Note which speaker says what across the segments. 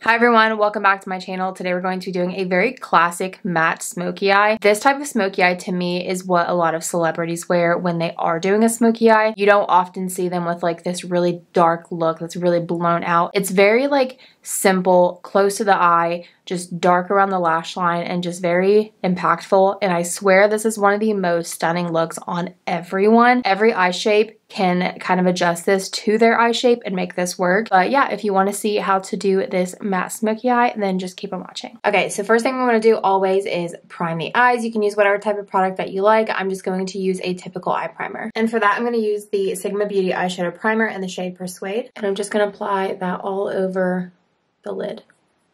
Speaker 1: Hi everyone, welcome back to my channel. Today we're going to be doing a very classic matte smoky eye. This type of smoky eye to me is what a lot of celebrities wear when they are doing a smoky eye. You don't often see them with like this really dark look that's really blown out. It's very like simple, close to the eye, just dark around the lash line and just very impactful. And I swear this is one of the most stunning looks on everyone. Every eye shape can kind of adjust this to their eye shape and make this work. But yeah, if you want to see how to do this matte smoky eye, then just keep on watching. Okay, so first thing we want to do always is prime the eyes. You can use whatever type of product that you like. I'm just going to use a typical eye primer. And for that, I'm going to use the Sigma Beauty eyeshadow primer in the shade Persuade. And I'm just going to apply that all over the lid,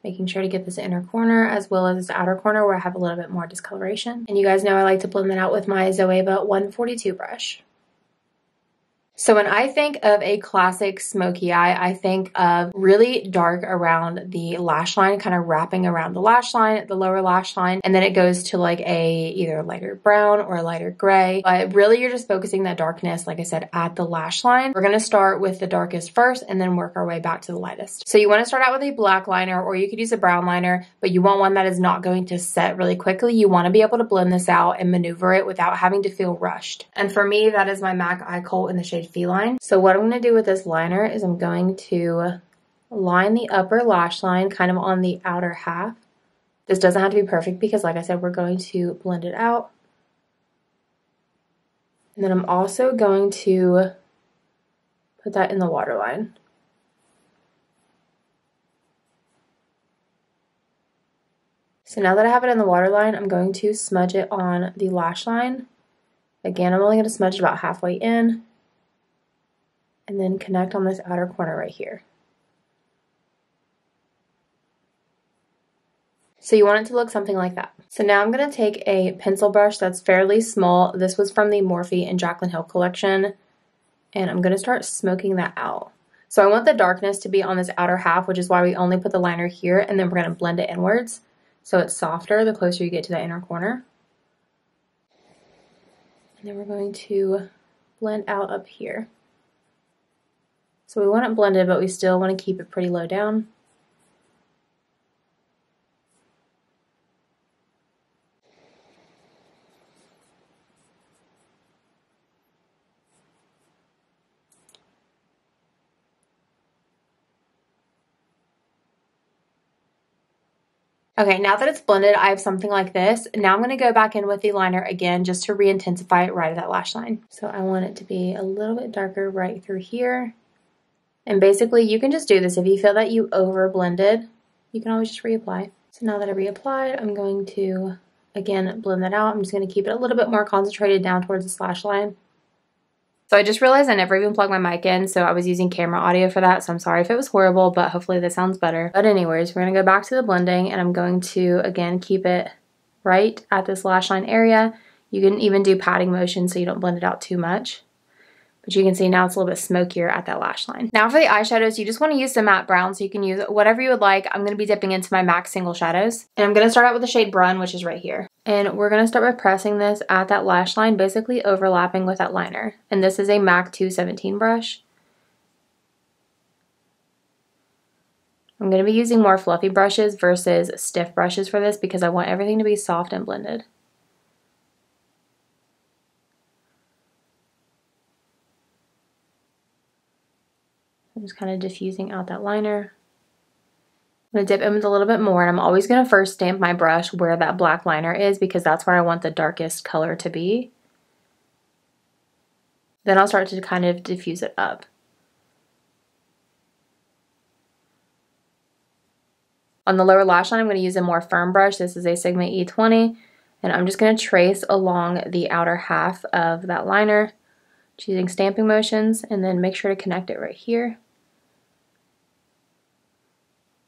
Speaker 1: making sure to get this inner corner as well as this outer corner where I have a little bit more discoloration. And you guys know I like to blend that out with my Zoeva 142 brush. So when I think of a classic smoky eye, I think of really dark around the lash line, kind of wrapping around the lash line, the lower lash line, and then it goes to like a either lighter brown or a lighter gray. But really you're just focusing that darkness, like I said, at the lash line. We're going to start with the darkest first and then work our way back to the lightest. So you want to start out with a black liner, or you could use a brown liner, but you want one that is not going to set really quickly. You want to be able to blend this out and maneuver it without having to feel rushed. And for me, that is my MAC Eye Kohl in the shade Feline. So what I'm going to do with this liner is I'm going to line the upper lash line kind of on the outer half. This doesn't have to be perfect because like I said, we're going to blend it out. And then I'm also going to put that in the waterline. So now that I have it in the waterline, I'm going to smudge it on the lash line. Again, I'm only going to smudge it about halfway in, and then connect on this outer corner right here. So you want it to look something like that. So now I'm going to take a pencil brush that's fairly small. This was from the Morphe and Jaclyn Hill collection, and I'm going to start smoking that out. So I want the darkness to be on this outer half, which is why we only put the liner here, and then we're going to blend it inwards so it's softer the closer you get to that inner corner. And then we're going to blend out up here. So we want it blended, but we still want to keep it pretty low down. Okay, now that it's blended, I have something like this. Now I'm going to go back in with the liner again just to re-intensify it right at that lash line. So I want it to be a little bit darker right through here. And basically, you can just do this. If you feel that you over blended, you can always just reapply. So now that I reapplied, I'm going to, again, blend that out. I'm just going to keep it a little bit more concentrated down towards the lash line. So I just realized I never even plugged my mic in, so I was using camera audio for that, so I'm sorry if it was horrible, but hopefully this sounds better. But anyways, we're going to go back to the blending, and I'm going to, again, keep it right at this lash line area. You can even do patting motion so you don't blend it out too much. But you can see now it's a little bit smokier at that lash line. Now for the eyeshadows, you just want to use some matte brown, so you can use whatever you would like. I'm going to be dipping into my MAC single shadows. And I'm going to start out with the shade Brun, which is right here. And we're going to start by pressing this at that lash line, basically overlapping with that liner. And this is a MAC 217 brush. I'm going to be using more fluffy brushes versus stiff brushes for this because I want everything to be soft and blended. I'm just kind of diffusing out that liner. I'm going to dip in with a little bit more, and I'm always going to first stamp my brush where that black liner is because that's where I want the darkest color to be. Then I'll start to kind of diffuse it up. On the lower lash line, I'm going to use a more firm brush. This is a Sigma E20, and I'm just going to trace along the outer half of that liner, using stamping motions, and then make sure to connect it right here.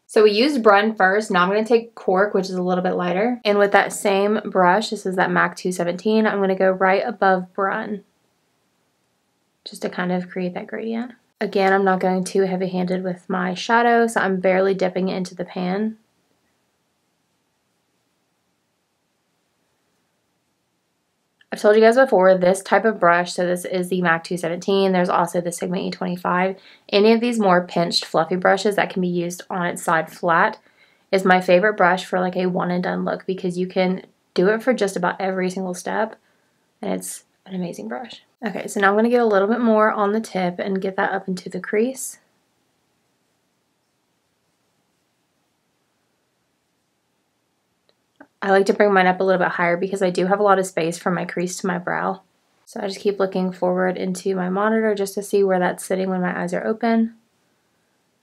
Speaker 1: So we used Brun first. Now I'm going to take Cork, which is a little bit lighter. And with that same brush, this is that MAC 217, I'm going to go right above Brun, just to kind of create that gradient. Again, I'm not going too heavy-handed with my shadow, so I'm barely dipping it into the pan. I've told you guys before, this type of brush, so this is the MAC 217, there's also the Sigma E25. Any of these more pinched fluffy brushes that can be used on its side flat is my favorite brush for like a one and done look, because you can do it for just about every single step, and it's an amazing brush. Okay, so now I'm going to get a little bit more on the tip and get that up into the crease. I like to bring mine up a little bit higher because I do have a lot of space from my crease to my brow. So I just keep looking forward into my monitor just to see where that's sitting when my eyes are open.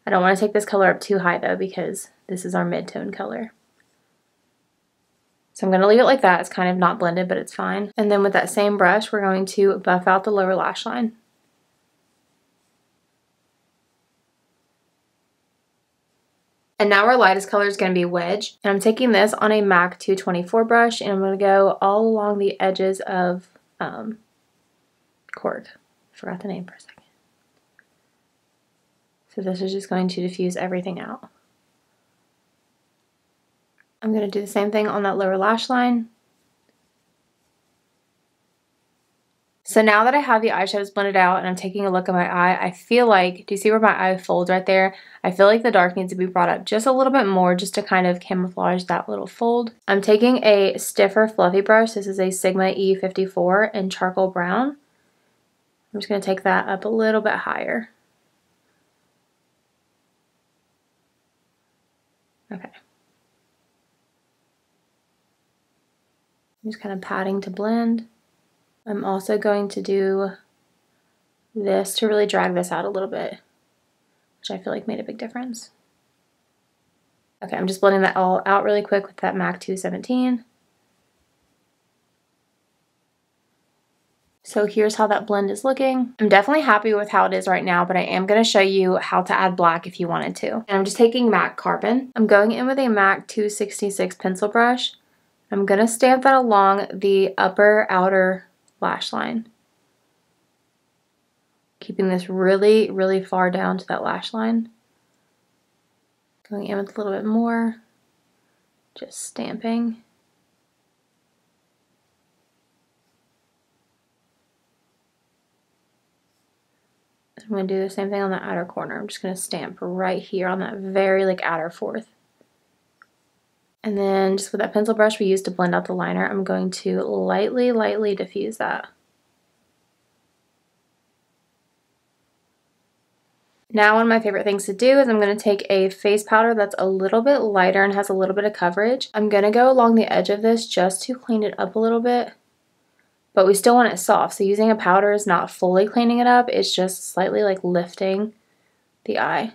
Speaker 1: I don't want to take this color up too high though, because this is our mid-tone color. So I'm going to leave it like that. It's kind of not blended, but it's fine. And then with that same brush, we're going to buff out the lower lash line. And now our lightest color is going to be Wedge. And I'm taking this on a MAC 224 brush, and I'm going to go all along the edges of Cork. I forgot the name for a second. So this is just going to diffuse everything out. I'm going to do the same thing on that lower lash line. So now that I have the eyeshadows blended out and I'm taking a look at my eye, I feel like, do you see where my eye folds right there? I feel like the dark needs to be brought up just a little bit more, just to kind of camouflage that little fold. I'm taking a stiffer fluffy brush. This is a Sigma E54 in charcoal brown. I'm just going to take that up a little bit higher. Okay. I'm just kind of patting to blend. I'm also going to do this to really drag this out a little bit, which I feel like made a big difference. Okay, I'm just blending that all out really quick with that MAC 217. So here's how that blend is looking. I'm definitely happy with how it is right now, but I am going to show you how to add black if you wanted to. And I'm just taking MAC Carbon. I'm going in with a MAC 266 pencil brush. I'm going to stamp that along the upper outer lash line, keeping this really, really far down to that lash line. Going in with a little bit more, just stamping. I'm going to do the same thing on the outer corner. I'm just going to stamp right here on that very like outer fourth. And then just with that pencil brush we used to blend out the liner, I'm going to lightly, lightly diffuse that. Now one of my favorite things to do is I'm going to take a face powder that's a little bit lighter and has a little bit of coverage. I'm going to go along the edge of this just to clean it up a little bit, but we still want it soft. So using a powder is not fully cleaning it up, it's just slightly like lifting the eye.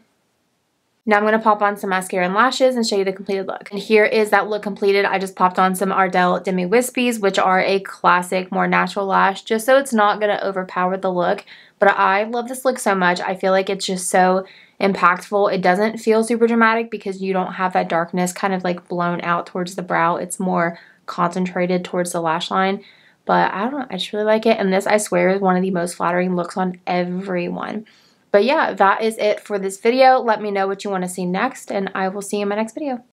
Speaker 1: Now I'm going to pop on some mascara and lashes and show you the completed look. And here is that look completed. I just popped on some Ardell Demi Wispies, which are a classic, more natural lash, just so it's not going to overpower the look. But I love this look so much. I feel like it's just so impactful. It doesn't feel super dramatic because you don't have that darkness kind of like blown out towards the brow. It's more concentrated towards the lash line. But I don't know, I just really like it. And this, I swear, is one of the most flattering looks on everyone. But yeah, that is it for this video. Let me know what you want to see next, and I will see you in my next video.